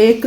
1